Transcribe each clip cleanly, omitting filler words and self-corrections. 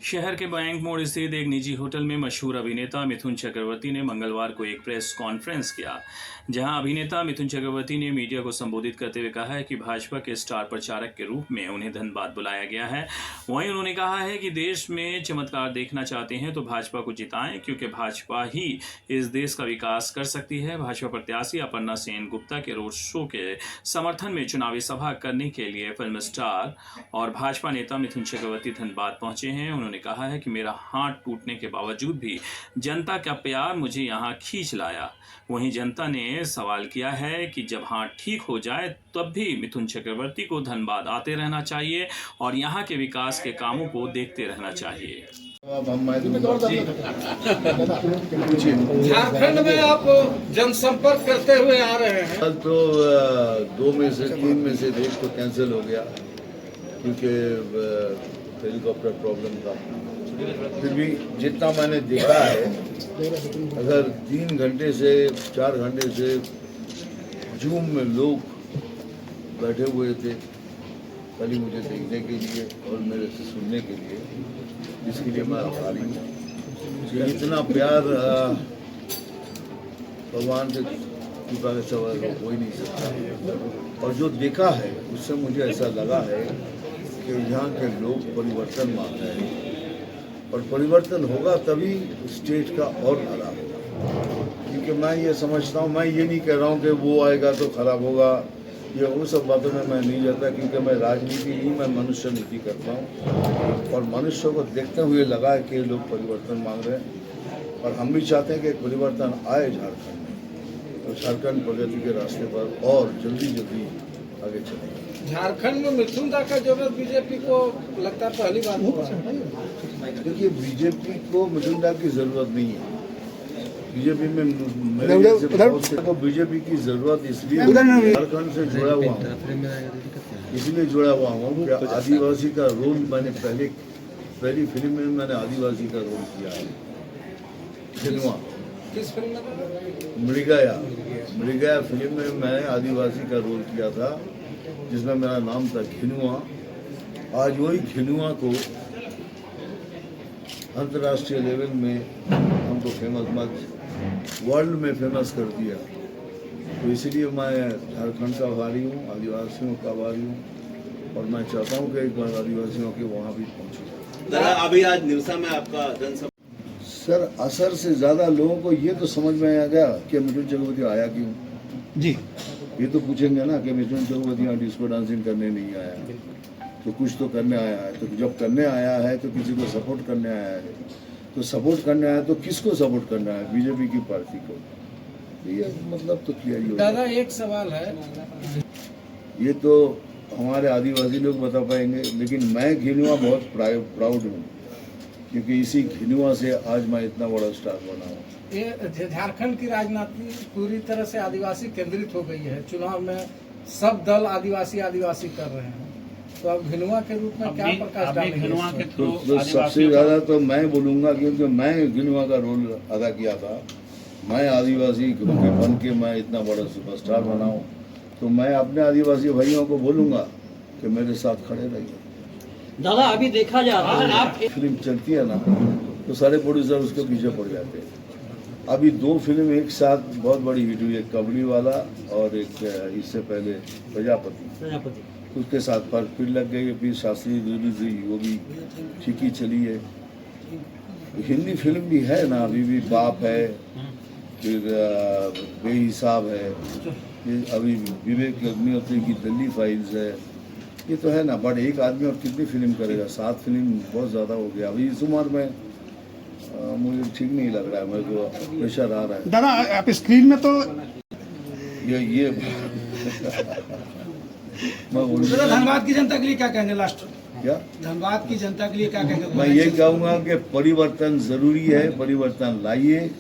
शहर के बैंक मोड़ स्थित एक निजी होटल में मशहूर अभिनेता मिथुन चक्रवर्ती ने मंगलवार को एक प्रेस कॉन्फ्रेंस किया, जहां अभिनेता मिथुन चक्रवर्ती ने मीडिया को संबोधित करते हुए कहा है कि भाजपा के स्टार प्रचारक के रूप में उन्हें धनबाद बुलाया गया है। वहीं उन्होंने कहा है कि देश में चमत्कार देखना चाहते हैं तो भाजपा को जिताएं, क्योंकि भाजपा ही इस देश का विकास कर सकती है। भाजपा प्रत्याशी अपर्णा सेन गुप्ता के रोड शो के समर्थन में चुनावी सभा करने के लिए फिल्म स्टार और भाजपा नेता मिथुन चक्रवर्ती धनबाद पहुंचे हैं। उन्होंने कहा है कि मेरा हाथ टूटने के बावजूद भी जनता का प्यार मुझे यहां खींच लाया। वहीं जनता ने सवाल किया है कि जब हाथ ठीक हो जाए तब भी मिथुन चक्रवर्ती को धनबाद आते रहना चाहिए और यहां के विकास के कामों को देखते रहना चाहिए। झारखंड में आप जनसंपर्क करते हुए आ रहे हैं। कल तो 2 में से 3 में से एक तो कैंसिल हो गया क्योंकि हेलीकॉप्टर प्रॉब्लम था। फिर भी जितना मैंने देखा है, अगर 3 घंटे से 4 घंटे से जूम में लोग बैठे हुए थे खाली मुझे देखने के लिए और मेरे से सुनने के लिए, जिसके लिए मैं आभारी हूँ। इतना प्यार भगवान के कृपा के सवाल हो ही नहीं सकता। और जो देखा है उससे मुझे ऐसा लगा है कि यहाँ के लोग परिवर्तन मांग रहे हैं और परिवर्तन होगा तभी स्टेट का और भला होगा। क्योंकि मैं ये समझता हूँ, मैं ये नहीं कह रहा हूँ कि वो आएगा तो खराब होगा, ये उन सब बातों में मैं नहीं जाता, क्योंकि मैं राजनीति नहीं, मैं मनुष्य नीति करता हूँ। और मनुष्य को देखते हुए लगा है कि लोग परिवर्तन मांग रहे हैं और हम भी चाहते हैं कि परिवर्तन आए झारखंड में, तो झारखंड प्रगति के रास्ते पर और जल्दी आगे चलेगा। झारखंड में मिथुन दा का जरूरत बीजेपी को लगता है पहली बार हुआ है। देखिए, बीजेपी को मिथुन दा की जरूरत नहीं है। बीजेपी में को बीजेपी की जरूरत इसलिए झारखंड से जुड़ा हुआ हूँ, इसलिए जुड़ा हुआ हूँ कि आदिवासी का रोल मैंने पहली फिल्म में मैंने आदिवासी का रोल किया है। खिनुआ किस फिल्म में? मृगया फिल्म में मैंने आदिवासी का रोल किया था, जिसमें मेरा नाम था खिनुआ। आज वही खिनुआ को अंतर्राष्ट्रीय लेवल में हमको फेमस वर्ल्ड में फेमस कर दिया। तो इसलिए मैं झारखंड का आभारी हूँ, आदिवासियों का आभारी हूँ और मैं चाहता हूँ कि एक बार आदिवासियों के वहाँ भी पहुँचूँ। अभी आज निरसा में आपका जनसभा। सर, असर से ज़्यादा लोगों को ये तो समझ में आ गया कि मिथुन चक्रवर्ती आया क्यों। जी, ये तो पूछेंगे ना कि मिथुन चक्रवर्ती यहाँ डिस्को डांसिंग करने नहीं आया, तो कुछ तो करने आया है। तो जब करने आया है तो किसी को सपोर्ट करने आया है, तो सपोर्ट करने आया तो किसको सपोर्ट करना है? बीजेपी की पार्टी को। तो ये मतलब तो क्लियर ही हो। दादा, एक सवाल है, ये तो हमारे आदिवासी लोग बता पाएंगे, लेकिन मैं घिनुआ बहुत प्राउड हूँ, क्योंकि इसी घिनुआ से आज मैं इतना बड़ा स्टार बना हूँ। ये झारखंड की राजनीति पूरी तरह से आदिवासी केंद्रित हो गई है। चुनाव में सब दल आदिवासी कर रहे हैं, तो अब घिनुआ के रूप में क्या प्रकाश डालेंगे? तो सबसे ज्यादा तो मैं बोलूँगा, क्योंकि मैं घिनुआ का रोल अदा किया था। मैं आदिवासी बन के मैं इतना बड़ा सुपरस्टार बना हूँ, तो मैं अपने आदिवासी भाइयों को बोलूँगा कि मेरे साथ खड़े रहिए। दादा, अभी देखा जा रहा है आप फिल्म चलती है ना, तो सारे प्रोड्यूसर उसके पीछे पड़ जाते हैं। अभी 2 फिल्म एक साथ बहुत बड़ी हिट हुई है, कबड्डी वाला और एक इससे पहले प्रजापति। उसके साथ पर फिर लग गई, फिर शास्त्रीय रिलीज हुई, वो भी ठीक ही चली है। हिंदी फिल्म भी है ना, अभी भी बाप है, फिर बेहिसाब है, फिर अभी विवेक अग्निहोत्री की दिल्ली फाइल्स है। ये तो है ना, बट एक आदमी और कितनी फिल्म करेगा? 7 फिल्म बहुत ज़्यादा हो गया। अभी इस उम्र में मुझे ठीक नहीं लग रहा है, मेरे को प्रेशर आ रहा है। दादा, आप स्क्रीन में तो ये धनबाद की जनता के लिए क्या कहेंगे? लास्ट क्या धनबाद की जनता के लिए क्या कहेंगे? मैं ये कहूँगा कि परिवर्तन जरूरी है, परिवर्तन लाइए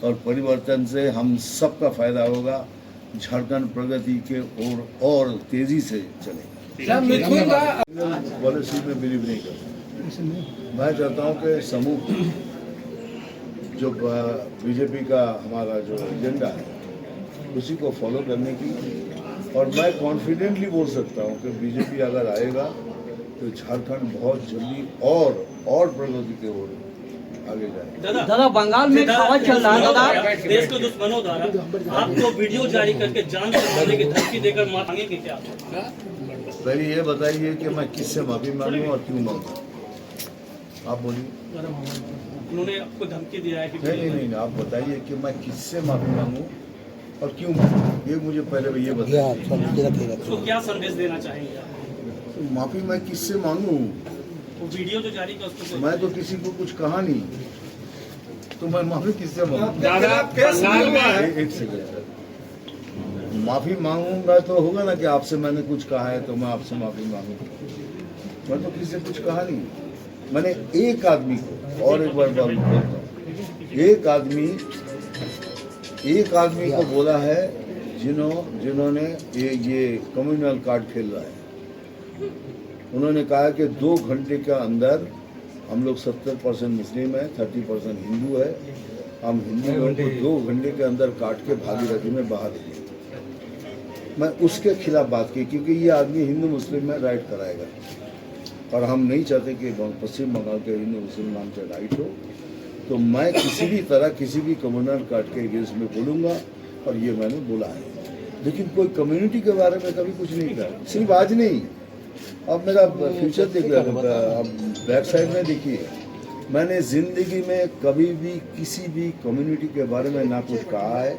और परिवर्तन से हम सबका फायदा होगा। झारखंड प्रगति के और तेजी से चलेगा। पॉलिसी में बिलीव नहीं करता। मैं चाहता हूँ कि समूह जो बीजेपी का हमारा जो एजेंडा है उसी को फॉलो करने की, और मैं कॉन्फिडेंटली बोल सकता हूँ कि बीजेपी अगर आएगा तो झारखंड बहुत जल्दी और प्रगति के ओर आगे जाए। दादा बंगाल में हवा चल रहा है दादा। देश के दुश्मनों द्वारा आपको वीडियो जारी करके जान से मारने की धमकी देकर मांगेंगे क्या? पहले ये बताइए कि मैं किससे माफी मांगूं और क्यों मांगूं, आप बोलिए। उन्होंने आपको धमकी दिया है कि नहीं, आप बताइए कि मैं किससे माफी मांगूं और क्यों मांगूं, ये मुझे पहले ये बताइए। उसको क्या संदेश देना चाहेंगे आप? तो माफी मैं किससे मांगूं? वो वीडियो जो जारी किया उसको मैं तो किसी को कुछ कहा नहीं, तो मैं माफी किससे मांगूं? एक सेकंड सर, माफी मांगूंगा तो होगा ना कि आपसे मैंने कुछ कहा है तो मैं आपसे माफी मांगू। मैं तो किसी से कुछ कहा नहीं। मैंने एक आदमी को, और एक बार बोलता हूँ, एक आदमी को बोला है जिन्होंने ये कम्युनल कार्ड खेल रहा है। उन्होंने कहा कि 2 घंटे के अंदर हम लोग 70% मुस्लिम है, 30% हिंदू है, हम हिंदू लोगों को 2 घंटे के अंदर काट के भागीरथी में बहा देंगे। मैं उसके खिलाफ बात की, क्योंकि ये आदमी हिंदू मुस्लिम में राइट कराएगा और हम नहीं चाहते कि पश्चिम बंगाल के हिंदू मुस्लिम नाम से राइट हो। तो मैं किसी भी तरह किसी भी कम्युनल कार्ड के अगेंस्ट में बोलूँगा, और ये मैंने बोला है। लेकिन कोई कम्युनिटी के बारे में कभी कुछ नहीं कहा, सिर्फ आज नहीं। अब मेरा फ्यूचर देख रहा है, अब बैक साइड में देखिए, मैंने ज़िंदगी में कभी भी किसी भी कम्युनिटी के बारे में ना कुछ कहा है,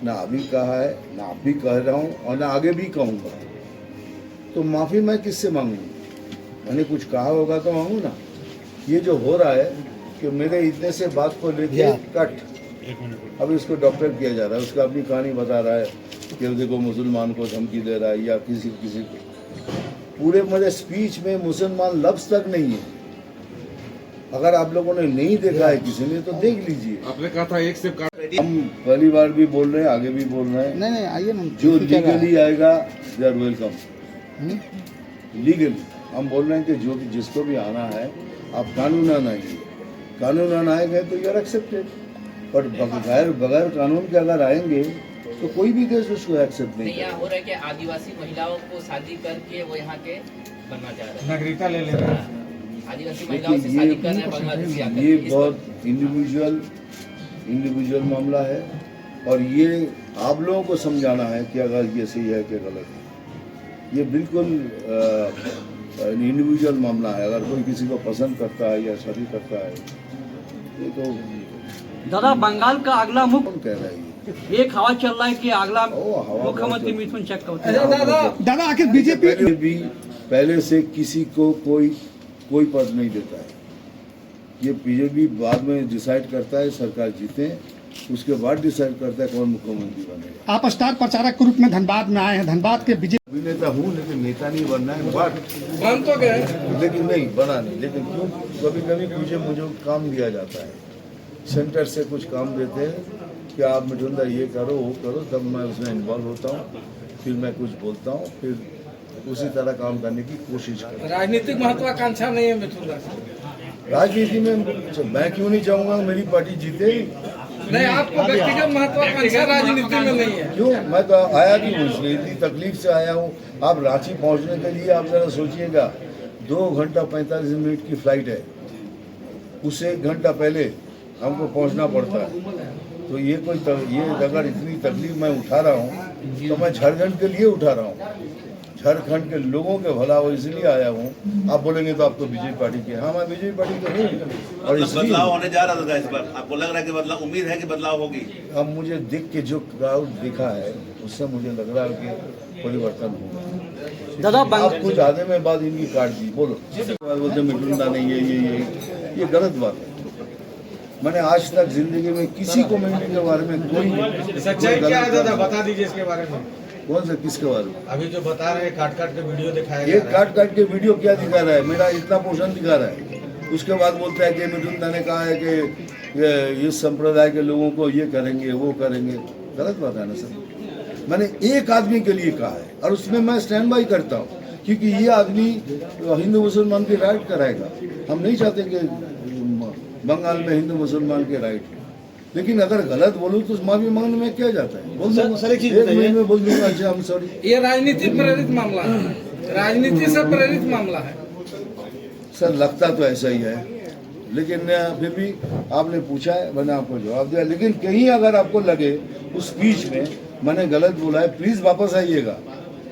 ना अभी कहा है, ना अब भी कह रहा हूँ और ना आगे भी कहूँगा। तो माफ़ी मैं किससे मांगूँ? मैंने कुछ कहा होगा तो मांगू ना। ये जो हो रहा है कि मेरे इतने से बात को लेके कट, अब इसको डॉक्टर किया जा रहा है, उसका अपनी कहानी बता रहा है कि देखो मुसलमान को धमकी दे रहा है या किसी को। पूरे मेरे स्पीच में मुसलमान लफ्ज तक नहीं है। अगर आप लोगों ने नहीं देखा है किसी ने तो देख लीजिए। आपने कहा था एक से हम पहली बार भी बोल रहे हैं, आगे भी बोल रहे हैं। नहीं आइए ना, जो लीगली आएगा दे आर वेलकम। लीगली हम बोल रहे हैं कि जो भी जिसको भी आना है, आप कानूनन आएंगे, कानूनन आएंगे तो यू आर एक्सेप्टेड। बट बगैर कानून के अगर आएंगे तो कोई भी देश उसको एक्सेप्ट नहीं यहाँ हो रहा है कि आदिवासी महिलाओं को शादी करके वो यहाँ के बनना चाह रहे हैं, नागरिकता ले रहे हैं। आदिवासी महिलाओं से शादी कर रहे हैं बांग्लादेशी आकर। ये बहुत इंडिविजुअल मामला है और ये आप लोगों को समझाना है कि अगर ये सही है कि गलत है। ये बिल्कुल इंडिविजुअल मामला है। अगर कोई किसी को पसंद करता है या शादी करता है, ये तो दादा बंगाल का अगला कौन कह रहा है? एक हवा चल रहा है कि अगला हवा मुख्यमंत्री बहुत मिथुन चक्रवर्ती। दादा आखिर बीजेपी भी पहले से किसी को कोई पद नहीं देता है। ये बीजेपी बाद में डिसाइड करता है, सरकार जीते उसके बाद डिसाइड करता है कौन मुख्यमंत्री बनेगा। आप स्टार प्रचारक के रूप में धनबाद में आए हैं, धनबाद के बीजेपी अभिनेता हूँ लेकिन नेता नहीं बनना है। बन तो गए, लेकिन नहीं बना नहीं। लेकिन क्यों कभी कभी मुझे काम दिया जाता है, सेंटर से कुछ काम देते हैं कि आप मिथुन दा ये करो वो करो, तब मैं उसमें इन्वॉल्व होता हूँ, फिर मैं कुछ बोलता हूँ, फिर उसी तरह काम करने की कोशिश करता हूँ। राजनीतिक महत्वाकांक्षा नहीं है मिथुन दा। राजनीति में मैं क्यों नहीं चाहूँगा मेरी पार्टी जीते? नहीं, आपको व्यक्तिगत महत्वाकांक्षा राजनीति में नहीं है। क्यों? मैं तो आया भी हूँ, इसलिए इतनी तकलीफ से आया हूँ। आप रांची पहुँचने के लिए आप जरा सोचिएगा, 2 घंटा 45 मिनट की फ्लाइट है, उससे 1 घंटा पहले हमको पहुँचना पड़ता है। तो ये अगर इतनी तकलीफ मैं उठा रहा हूँ तो मैं झारखंड के लिए उठा रहा हूँ, झारखंड के लोगों के भला हो इसलिए आया हूँ। आप बोलेंगे तो आपको बीजेपी पार्टी की, हाँ मैं बीजेपी पार्टी के हूँ और इसलिए बदलाव होने जा रहा था इस बार। आपको लग रहा है कि बदलाव, उम्मीद है कि बदलाव होगी? अब मुझे देख के जो क्राउड दिखा है उससे मुझे लग रहा है कि परिवर्तन होगा। दादा आप कुछ आधे में बाद इनकी काट दी, बोलो बोलते मिथुन दा नहीं है, ये गलत बात है। मैंने आज तक जिंदगी में किसी कम्युनिटी के बारे में कोई सच्चाई क्या है दादा, बता दीजिए इसके बारे में। कौन सा किसके बारे में? अभी जो बता रहे हैं काट के वीडियो दिखाया ये काट के वीडियो क्या दिखा रहा है? मेरा इतना पोषण दिखा रहा है। उसके बाद बोलता है कि मिथुन दा ने कहा है कि इस संप्रदाय के लोगों को ये करेंगे वो करेंगे। गलत बात है ना सर। मैंने एक आदमी के लिए कहा है और उसमें मैं स्टैंड बाई करता हूँ, क्योंकि ये आदमी हिंदू मुसलमान की राइट कराएगा। हम नहीं चाहते कि बंगाल में हिंदू मुसलमान के राइट, लेकिन अगर गलत बोलूं तो माफी मांगने में क्या जाता है? बोल दूंगा, एक महीने में बोल दूंगा अच्छा हम सॉरी। ये राजनीति प्रेरित मामला है, राजनीति से प्रेरित मामला है। सर लगता तो ऐसा ही है, लेकिन फिर भी आपने पूछा है, मैंने आपको जवाब दिया। लेकिन कहीं अगर आपको लगे उस स्पीच में मैंने गलत बोला है, प्लीज़ वापस आइएगा,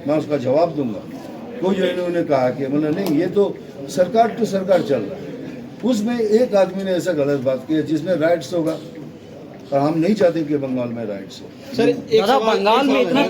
मैं उसका जवाब दूंगा। तो जो इन्होंने कहा कि मतलब नहीं, ये तो सरकार टू सरकार चल रहा है, उसमें एक आदमी ने ऐसा गलत बात की है जिसमें राइट्स होगा, और हम नहीं चाहते कि बंगाल में राइट्स हो। दादा बंगाल में इतना